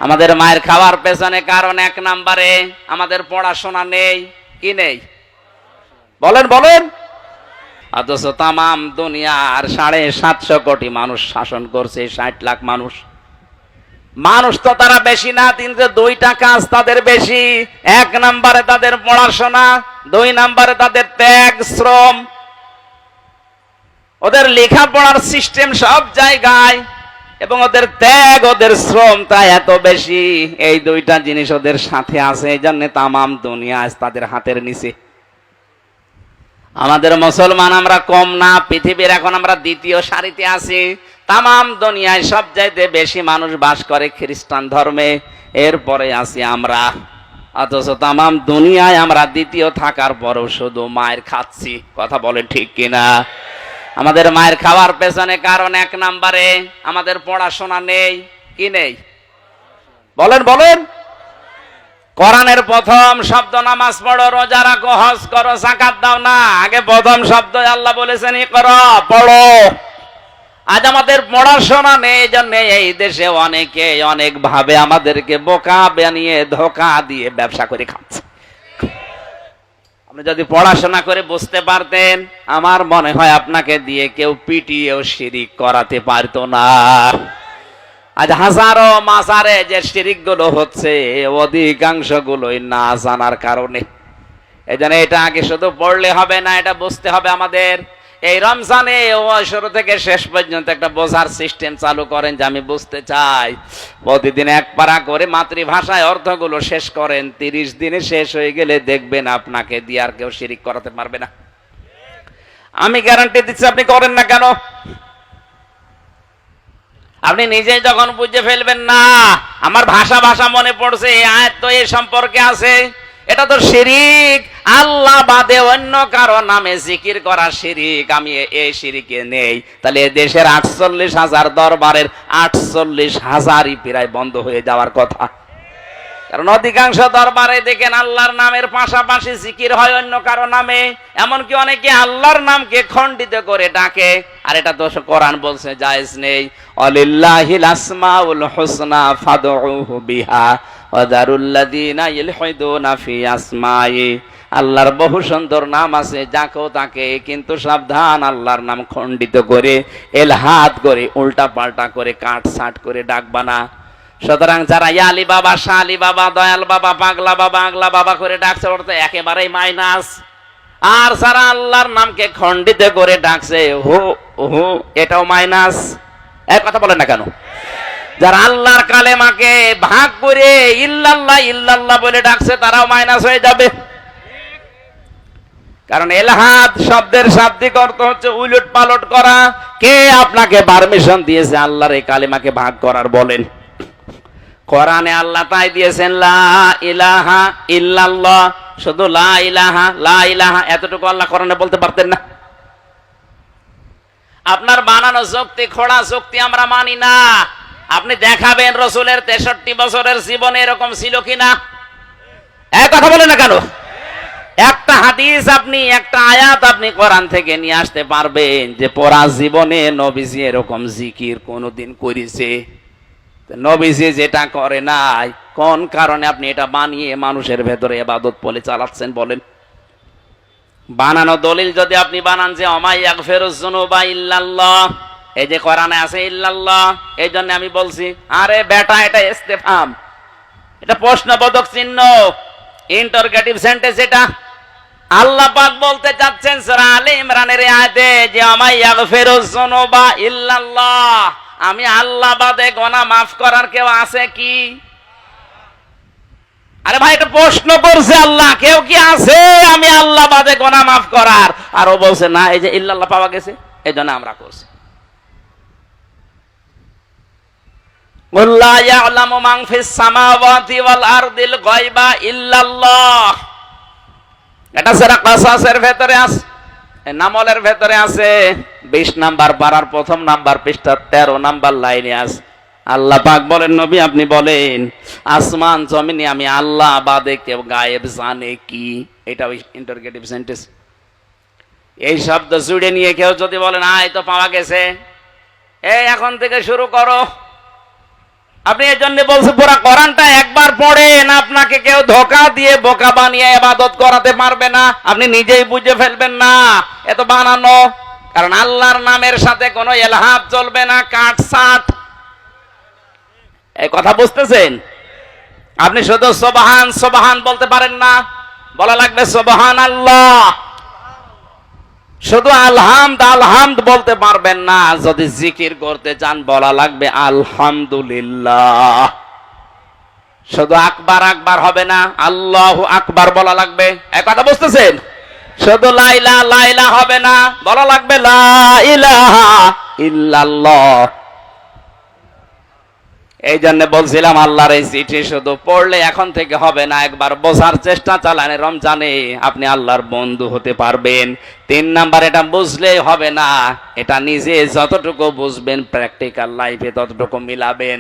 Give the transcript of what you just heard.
আমাদের মায়ের খাওয়ার পেছনে কারণ এক নম্বরে আমাদের পড়াশোনা নেই। কি নেই বলেন বলেন? অথচ তামাম দুনিয়ার 750 কোটি মানুষ শাসন করছে, 60 লাখ মানুষ। মানুষ তো তারা বেশি না, কিন্তু 2টা কাজ তাদের বেশি। এক নম্বরে তাদের পড়াশোনা, 2 নম্বরে তাদের ত্যাগ শ্রম। ওদের লেখাপড়ার সিস্টেম সব জায়গায়, এবং ওদের ত্যাগ ওদের শ্রম তাই এত বেশি। এই 2টা জিনিস ওদের সাথে আছে, এই জন্য তামাম দুনিয়া আজ তাদের হাতের নিচে। আমাদের মুসলমান আমরা কম না, পৃথিবীর এখন আমরা 2য় সারিতে আছি। তামাম দুনিয়ায় সবচাইতে বেশি মানুষ বাস করে খ্রিস্টান ধর্মে, এরপরে আছি আমরা। অথচ তামাম দুনিয়ায় আমরা 2য় থাকার পরেও শুধু মায়ের খাচ্ছি। কথা বলেন ঠিক কিনা? আমাদের মায়ের খাওয়ার পেছনে কারণ এক নম্বরে আমাদের পড়াশোনা নেই। কি নেই বলেন বলেন? কোরআনের প্রথম শব্দ নামাজ পড়ো, রোজা রাখো, হজ করো, যাকাত দাও না। আগে প্রথম শব্দ আল্লাহ বলেছেন ইকরা, পড়ো। আজ আমাদের পড়াশোনা নেই, জন্য এই দেশে অনেকে অনেক ভাবে আমাদেরকে বোকা বানিয়ে ধোঁকা দিয়ে ব্যবসা করে খাচ্ছে। আপনি যদি পড়াশোনা করে বুঝতে পারতেন, আমার মনে হয় আপনাকে দিয়ে কেউ পিটিয়েও শিরিক করাতে পারতো না। আজ হাজারো মাজারে যে শিরিক গুলো হচ্ছে, অধিকাংশ গুলোই না জানার কারণে। এই জন্য এটা আগে শুধু পড়লে হবে না, এটা বুঝতে হবে আমাদের। এই রমজানে শুরু থেকে শেষ পর্যন্ত একটা বোঝার সিস্টেম চালু করেন, যে আমি বুঝতে চাই। প্রতিদিন 1 পারা করে মাতৃভাষায় অর্থগুলো শেষ করেন। 30 দিনে শেষ হয়ে গেলে দেখবেন আপনাকে দিয়ে আর কেউ শিরিক করাতে পারবে না। আমি গ্যারান্টি দিচ্ছি। আপনি করেন না কেন? আপনি নিজেই যখন বুঝে ফেলবেন না আমার ভাষা ভাষা মনে পড়ছে, এই আয়াত তো এই সম্পর্কে আছে, এটা তো শিরিক, আল্লাহ বাদে অন্য কারো নামে জিকির করা শিরিক, আমি এই শিরিকে নেই, তাহলে দেশের 48,000 দরবারের 48,000ই প্রায় বন্ধ হয়ে যাওয়ার কথা। কারণ অধিকাংশ দরবারে দেখেন আল্লাহর নামের পাশাপাশি জিকির হয় অন্য কারো নামে। এমনকি অনেকে আল্লাহর নামকে খণ্ডিত করে ডাকে, আর এটা তো কোরআন বলছে জায়েজ নেই। আলিল্লাহিল আসমাউল হুসনা ফাদউহু বিহা ওয়া যারুল্লাযিনা ইলহিদুনা ফি আসমাই। আল্লাহর বহু সুন্দর নাম আছে, যাকেও তাকে, কিন্তু সাবধান আল্লাহর নাম খণ্ডিত করে, এলহাদ করে, উল্টা পাল্টা করে, কাটছাট করে ডাকবা না। সুতরাং যারা আলী বাবা, শাহ আলী বাবা, দয়াল বাবা, পাগলা বাবা, আগলা বাবা করে ডাকছে, ওটা তো একেবারেই মাইনাস। আর যারা আল্লাহর নামকে খণ্ডিত করে ডাকছে হু হু, এটাও মাইনাস। এক কথা বলেন না কেন? যারা আল্লাহর কালেমাকে ভাগ করে ইল্লাল্লাহ ইল্লাল্লাহ বলে ডাকছে, তারাও মাইনাস হয়ে যাবে। কারণ এলহাদ শব্দের শাব্দিক অর্থ হচ্ছে উলট পালট করা। কে আপনাকে পারমিশন দিয়েছে আল্লাহর এই কালেমাকে ভাগ করার? বলেন। কোরআনে আল্লাহ তাই দিয়েছেন লা ইলাহা ইল্লাল্লাহ, শুধু লা ইলাহা লা ইলাহা, এতটুকু আল্লাহ কোরআনে বলতে পারতেন না? আপনার বানানো যুক্তি, খোড়া যুক্তি আমরা মানি না। আপনি দেখাবেন রসুলের 63 বছরের জীবনে এরকম ছিল কিনা? এক কথা বলেন না কেন? একটা হাদিস আপনি, একটা আয়াত আপনি কোরআন থেকে নিয়ে আসতে পারবেন যে পরা জীবনে নবীজি এরকম জিকির কোনদিন করেছে? নবীজি যেটা করে নাই, কোন কারণে আপনি এটা বানিয়ে মানুষের ভেতরে ইবাদত বলে চালাচ্ছেন? বলেন। বানানো দলিল যদি আপনি বানান যে ওমাই ইয়াগফিরুয যুনুবা ইল্লাল্লাহ, এই যে কোরআনে আছে ইল্লাল্লাহ, এই জন্য আমি বলছি। আরে বেটা, এটা ইস্তেফহাম, এটা প্রশ্নবোধক চিহ্ন, ইন্টারোগেটিভ সেন্টেন্স। এটা আল্লাহ পাক বলতে চাচ্ছেন সূরা আলে ইমরানের আয়াতে যে ওমাই ইয়াগফিরুয যুনুবা ইল্লাল্লাহ, আমি আল্লাহ বাদে গুনাহ মাফ করার কেউ আছে কি? আরে ভাই, এটা প্রশ্ন করছে আল্লাহ, কেউ কি আছে আমি আল্লাহ বাদে গুনাহ মাফ করার? আর ও বলছে না, এই যে ইল্লাল্লাহ পাওয়া গেছে, এই জন্য আমরা করছি। ওয়াল্লা ইয়ালামু মান ফিস সামাওয়াতি ওয়াল আরদিল গায়বা ইল্লাল্লাহ, এটা সূরা কাসাসের ভেতরে আছে, নামলের ভেতরে আছে। 20 নাম্বার পারার 1ম নাম্বার পৃষ্ঠা 13 নাম্বার লাইনে আছে। আল্লাহ পাক বলেন, নবী আপনি বলেন আসমান জমিনে আমি আল্লাহ বাদে কেউ গায়েব জানে কি? এটা ইন্টারোগেটিভ সেন্টেন্স। এই শব্দ জুড়ে নিয়ে কেউ যদি বলেন আয় তো পাওয়া গেছে, এই এখন থেকে শুরু করো, আপনি এই জন্য বলছে পুরা কোরআনটা একবার পড়েন, আপনাকে কেউ ধোকা দিয়ে বোকা বানিয়ে ইবাদত করাতে পারবে না, আপনি নিজেই বুঝে ফেলবেন না এত বানানো। কারণ আল্লাহর নামের সাথে কোনো এলহাব চলবে না, কাটছাট। এই কথা বুঝতেছেন? আপনি শুধু সুবহান সুবহান বলতে পারেন না, বলা লাগবে সুবহানাল্লাহ। শুধু আলহামদ আলহামদ বলতে পারবেন না, যদি জিকির করতে চান বলা লাগবে আলহামদুলিল্লাহ। শুধু আকবার আকবার হবে না, আল্লাহু আকবার বলা লাগবে। এই কথা বুঝতেছেন? শুধু লা ইলাহা লাইলা হবে না, বলা লাগবে লা ইলাহা ইল্লাল্লাহ। এই জন্য বলছিলাম আল্লাহর এই চিঠি শুধু পড়লে এখন থেকে হবে না, একবার বোঝার চেষ্টা চালান। রমজানে আপনি আল্লাহর বন্ধু হতে পারবেন। 3 নাম্বার, এটা বুঝলেই হবে না, এটা নিজে যতটুকু বুঝবেন প্র্যাকটিক্যাল লাইফে ততটুকু মিলাবেন।